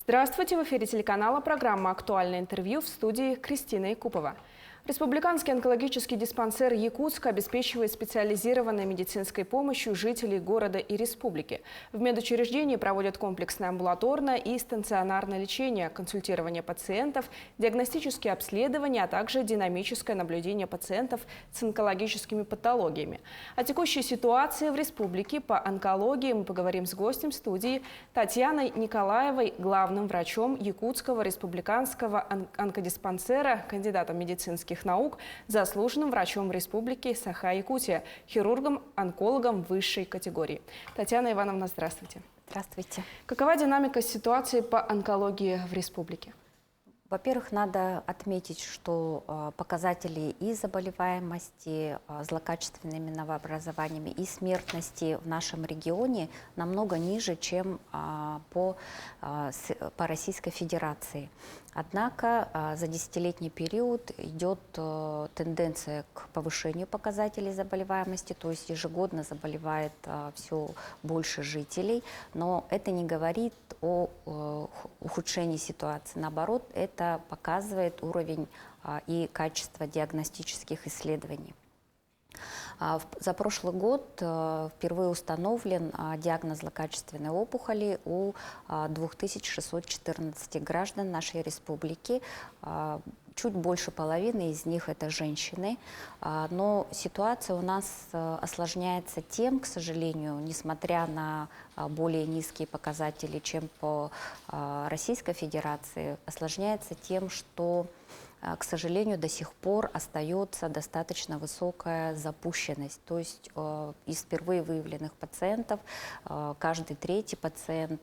Здравствуйте! В эфире телеканала программа «Актуальное интервью», в студии Кристина Якупова. Республиканский онкологический диспансер Якутска обеспечивает специализированной медицинской помощью жителей города и республики. В медучреждении проводят комплексное амбулаторное и стационарное лечение, консультирование пациентов, диагностические обследования, а также динамическое наблюдение пациентов с онкологическими патологиями. О текущей ситуации в республике по онкологии мы поговорим с гостем студии Татьяной Николаевой, главным врачом Якутского республиканского онкодиспансера, кандидатом медицинских наук, заслуженным врачом республики Саха-Якутия, хирургом-онкологом высшей категории. Татьяна Ивановна, здравствуйте. Здравствуйте. Какова динамика ситуации по онкологии в республике? Во-первых, надо отметить, что показатели и заболеваемости злокачественными новообразованиями, и смертности в нашем регионе намного ниже, чем по Российской Федерации. Однако за десятилетний период идет тенденция к повышению показателей заболеваемости, то есть ежегодно заболевает все больше жителей, но это не говорит о ухудшении ситуации. Наоборот, это показывает уровень и качество диагностических исследований. За прошлый год впервые установлен диагноз злокачественной опухоли у 2614 граждан нашей республики. Чуть больше половины из них это женщины, но ситуация у нас осложняется тем, к сожалению, несмотря на более низкие показатели, чем по Российской Федерации, осложняется тем, что, к сожалению, до сих пор остается достаточно высокая запущенность. То есть из впервые выявленных пациентов каждый третий пациент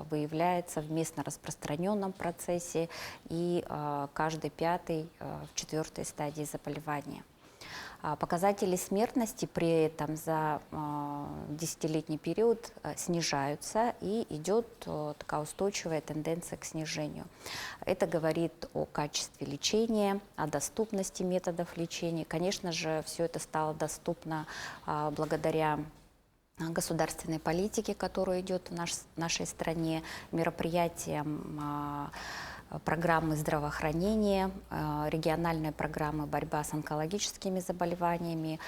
выявляется в местно распространенном процессе и каждый пятый в четвертой стадии заболевания. Показатели смертности при этом за десятилетний период снижаются, и идет такая устойчивая тенденция к снижению. Это говорит о качестве лечения, о доступности методов лечения. Конечно же, все это стало доступно благодаря государственной политике, которая идет в нашей стране, мероприятиям программы здравоохранения, региональной программы борьба с онкологическими заболеваниями.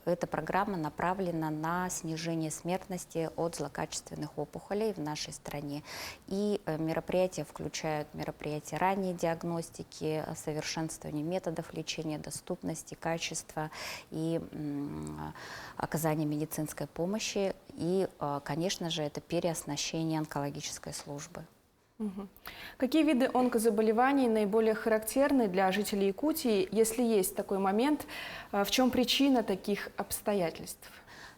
Эта программа направлена на снижение смертности от злокачественных опухолей в нашей стране. И мероприятия включают мероприятия ранней диагностики, совершенствования методов лечения, доступности, качества и оказания медицинской помощи. И, конечно же, это переоснащение онкологической службы. Какие виды онкозаболеваний наиболее характерны для жителей Якутии, если есть такой момент? В чем причина таких обстоятельств?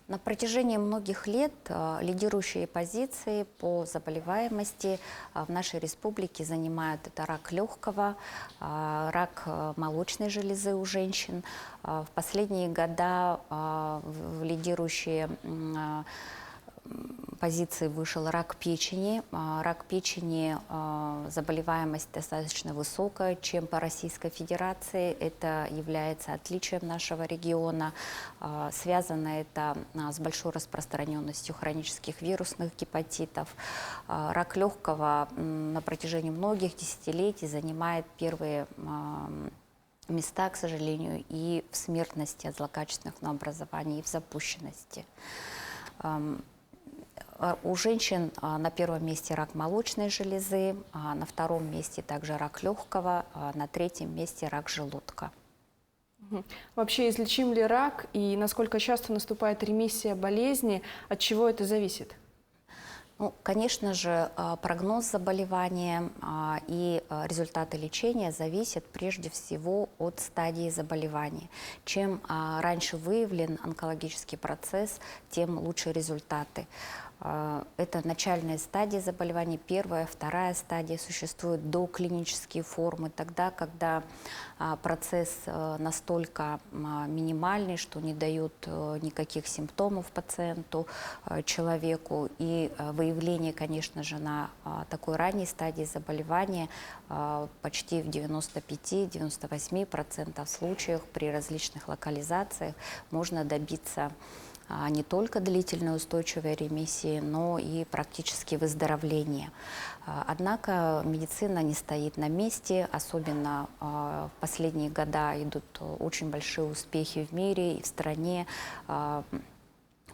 На протяжении многих лет лидирующие позиции по заболеваемости в нашей республике занимают это рак легкого, рак молочной железы у женщин. В последние года в лидирующие позиции вышел рак печени. Рак печени, заболеваемость достаточно высокая, чем по Российской Федерации. Это является отличием нашего региона. Связано это с большой распространенностью хронических вирусных гепатитов. Рак легкого на протяжении многих десятилетий занимает первые места, к сожалению, и в смертности от злокачественных новообразований, и в запущенности. У женщин на первом месте рак молочной железы, на втором месте также рак легкого, на третьем месте рак желудка. Вообще, излечим ли рак и насколько часто наступает ремиссия болезни, от чего это зависит? Ну, конечно же, прогноз заболевания и результаты лечения зависят прежде всего от стадии заболевания. Чем раньше выявлен онкологический процесс, тем лучше результаты. Это начальная стадия заболевания, первая, вторая стадия, существуют доклинические формы, тогда, когда процесс настолько минимальный, что не дает никаких симптомов пациенту, человеку, и выявление, конечно же, на такой ранней стадии заболевания почти в 95-98% случаев при различных локализациях можно добиться не только длительной устойчивой ремиссии, но и практически выздоровления. Однако медицина не стоит на месте, особенно в последние года идут очень большие успехи в мире и в стране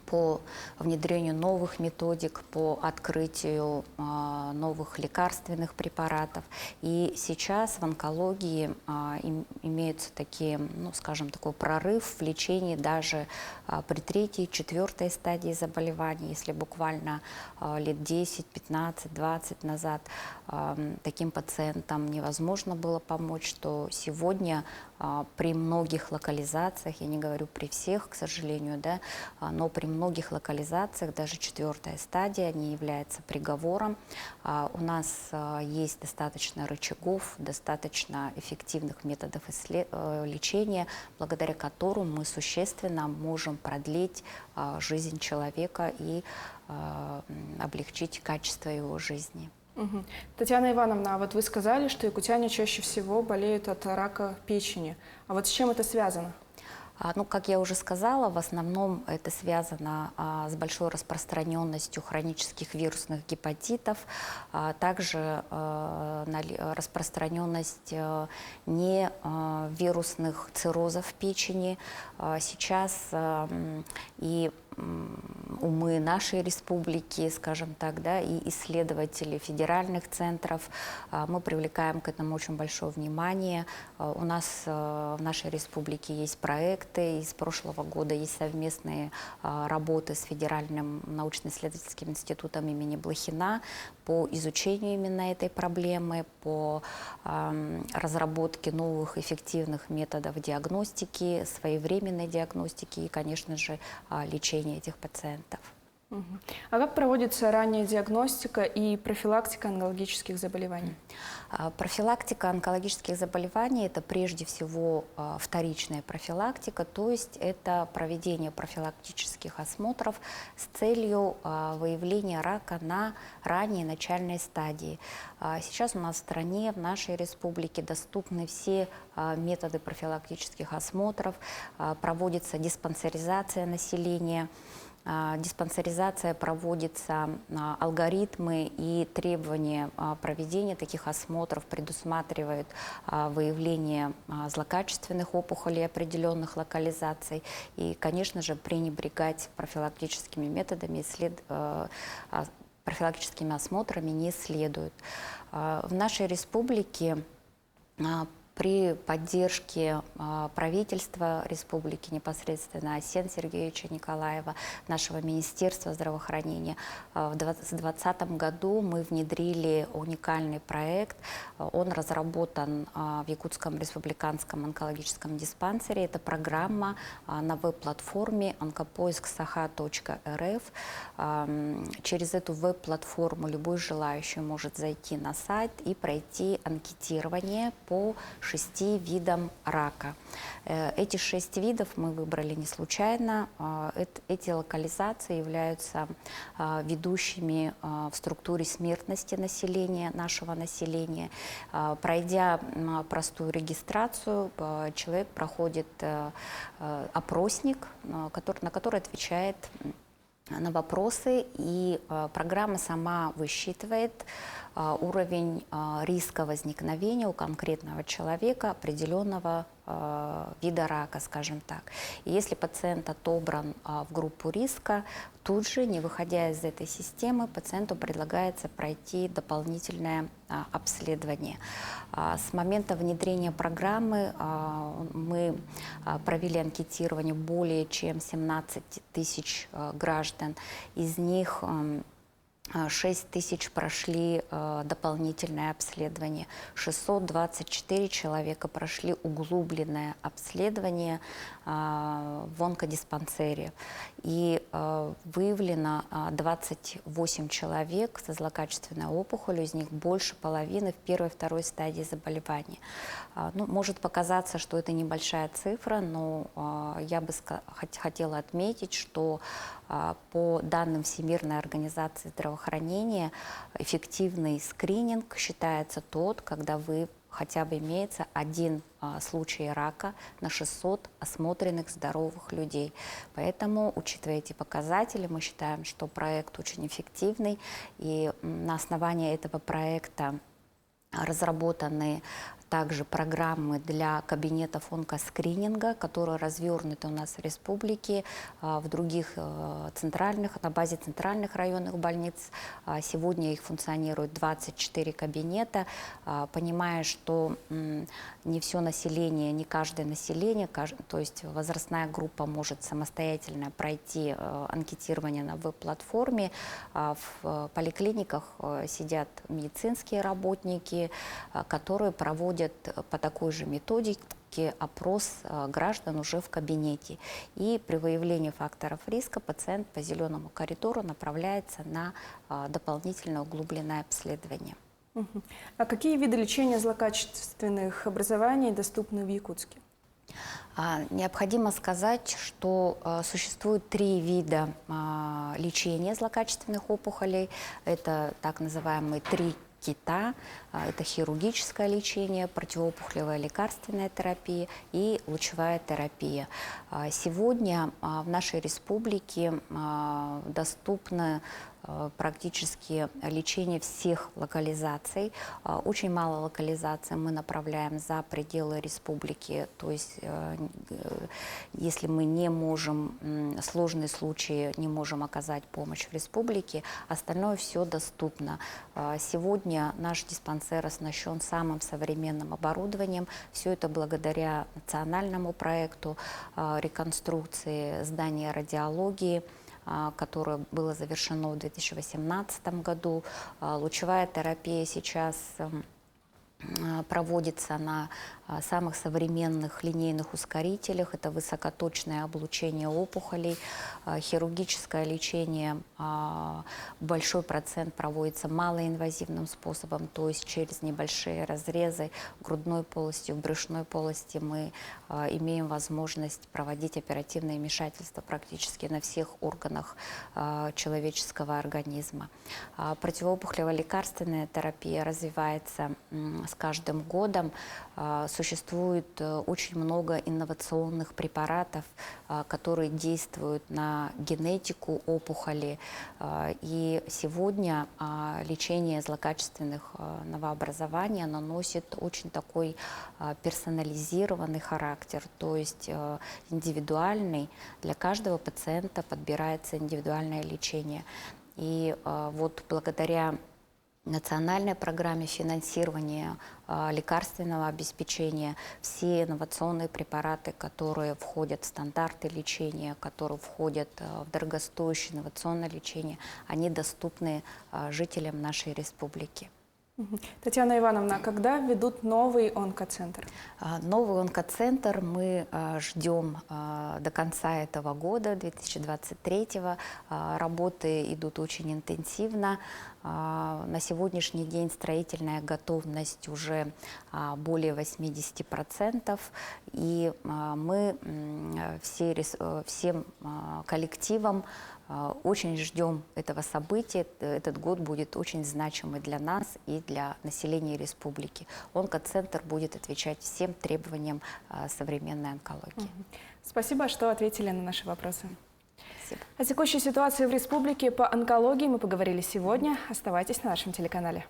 по внедрению новых методик, по открытию новых лекарственных препаратов. И сейчас в онкологии имеются такие, ну, скажем, такой прорыв в лечении даже при третьей, четвертой стадии заболевания. Если буквально лет 10, 15, 20 назад таким пациентам невозможно было помочь, то сегодня при многих локализациях, я не говорю при всех, к сожалению, да, но при многих локализациях, даже четвертая стадия не является приговором. У нас есть достаточно рычагов, достаточно эффективных методов лечения, благодаря которым мы существенно можем продлить жизнь человека и облегчить качество его жизни. Мгм. Татьяна Ивановна, а вот вы сказали, что якутяне чаще всего болеют от рака печени. А вот с чем это связано? Ну, как я уже сказала, в основном это связано с большой распространенностью хронических вирусных гепатитов, также распространенность невирусных циррозов печени. Сейчас и умы нашей республики, скажем так, да, и исследователи федеральных центров, мы привлекаем к этому очень большое внимание. У нас в нашей республике есть проекты, из прошлого года есть совместные работы с Федеральным научно-исследовательским институтом имени Блохина по изучению именно этой проблемы, по разработке новых эффективных методов диагностики, своевременной диагностики и, конечно же, лечения этих пациентов. А как проводится ранняя диагностика и профилактика онкологических заболеваний? Профилактика онкологических заболеваний – это прежде всего вторичная профилактика, то есть это проведение профилактических осмотров с целью выявления рака на ранней начальной стадии. Сейчас у нас в стране, в нашей республике доступны все методы профилактических осмотров, проводится диспансеризация населения. Диспансеризация проводится, алгоритмы и требования проведения таких осмотров предусматривают выявление злокачественных опухолей определенных локализаций. И, конечно же, пренебрегать профилактическими методами, профилактическими осмотрами не следует. В нашей республике при поддержке правительства республики, непосредственно Арсения Сергеевича Николаева, нашего Министерства здравоохранения, в 2020 году мы внедрили уникальный проект. Он разработан в Якутском республиканском онкологическом диспансере. Это программа на веб-платформе onkopoisk.saha.rf. Через эту веб-платформу любой желающий может зайти на сайт и пройти анкетирование по 6 видам рака. Эти 6 видов мы выбрали не случайно. Эти локализации являются ведущими в структуре смертности населения, нашего населения. Пройдя простую регистрацию, человек проходит опросник, на который отвечает на вопросы, и программа сама высчитывает уровень риска возникновения у конкретного человека определенного вида рака, скажем так. И если пациент отобран в группу риска, тут же, не выходя из этой системы, пациенту предлагается пройти дополнительное обследование. С момента внедрения программы мы провели анкетирование более чем 17 тысяч граждан. Из них 6 тысяч прошли дополнительное обследование, 624 человека прошли углубленное обследование в онкодиспансере. И выявлено 28 человек со злокачественной опухолью, из них больше половины в первой и второй стадии заболевания. Ну, может показаться, что это небольшая цифра, но я бы хотела отметить, что по данным Всемирной организации здравоохранения, эффективный скрининг считается тот, когда вы хотя бы имеется один случай рака на 600 осмотренных здоровых людей. Поэтому, учитывая эти показатели, мы считаем, что проект очень эффективный, и на основании этого проекта разработаны также программы для кабинетов онкоскрининга, которые развернуты у нас в республике, в других на базе центральных районных больниц. Сегодня их функционирует 24 кабинета, понимая, что не все население, не каждое население, то есть возрастная группа может самостоятельно пройти анкетирование на веб-платформе. В поликлиниках сидят медицинские работники, которые проводят по такой же методике опрос граждан уже в кабинете. И при выявлении факторов риска пациент по зеленому коридору направляется на дополнительное углубленное обследование. А какие виды лечения злокачественных образований доступны в Якутске? Необходимо сказать, что существует 3 вида лечения злокачественных опухолей. Это так называемые 3 кита. Это хирургическое лечение, противоопухолевая лекарственная терапия и лучевая терапия. Сегодня в нашей республике доступно практически лечение всех локализаций. Очень мало локализаций мы направляем за пределы республики. То есть, если мы не можем, сложные случаи, не можем оказать помощь в республике, остальное все доступно. Сегодня наш диспансер оснащен самым современным оборудованием. Все это благодаря национальному проекту реконструкции здания радиологии, которое было завершено в 2018 году. Лучевая терапия сейчас проводится на самых современных линейных ускорителях. Это высокоточное облучение опухолей, хирургическое лечение. Большой процент проводится малоинвазивным способом, то есть через небольшие разрезы в грудной полости, в брюшной полости мы имеем возможность проводить оперативное вмешательство практически на всех органах человеческого организма. Противоопухолевая лекарственная терапия развивается с каждым годом. Существует очень много инновационных препаратов, которые действуют на генетику опухоли. И сегодня лечение злокачественных новообразований носит очень такой персонализированный характер, то есть индивидуальный. Для каждого пациента подбирается индивидуальное лечение. И вот благодаря национальной программе финансирования лекарственного обеспечения все инновационные препараты, которые входят в стандарты лечения, которые входят в дорогостоящее инновационное лечение, они доступны жителям нашей республики. Татьяна Ивановна, когда ведут новый онкоцентр? Новый онкоцентр мы ждем до конца этого года, 2023-го. Работы идут очень интенсивно. На сегоднядный день строительная готовность уже более 80%. И мы всем коллективом очень ждем этого события. Этот год будет очень значимый для нас и для населения республики. Онкоцентр будет отвечать всем требованиям современной онкологии. Спасибо, что ответили на наши вопросы. Спасибо. О текущей ситуации в республике по онкологии мы поговорили сегодня. Оставайтесь на нашем телеканале.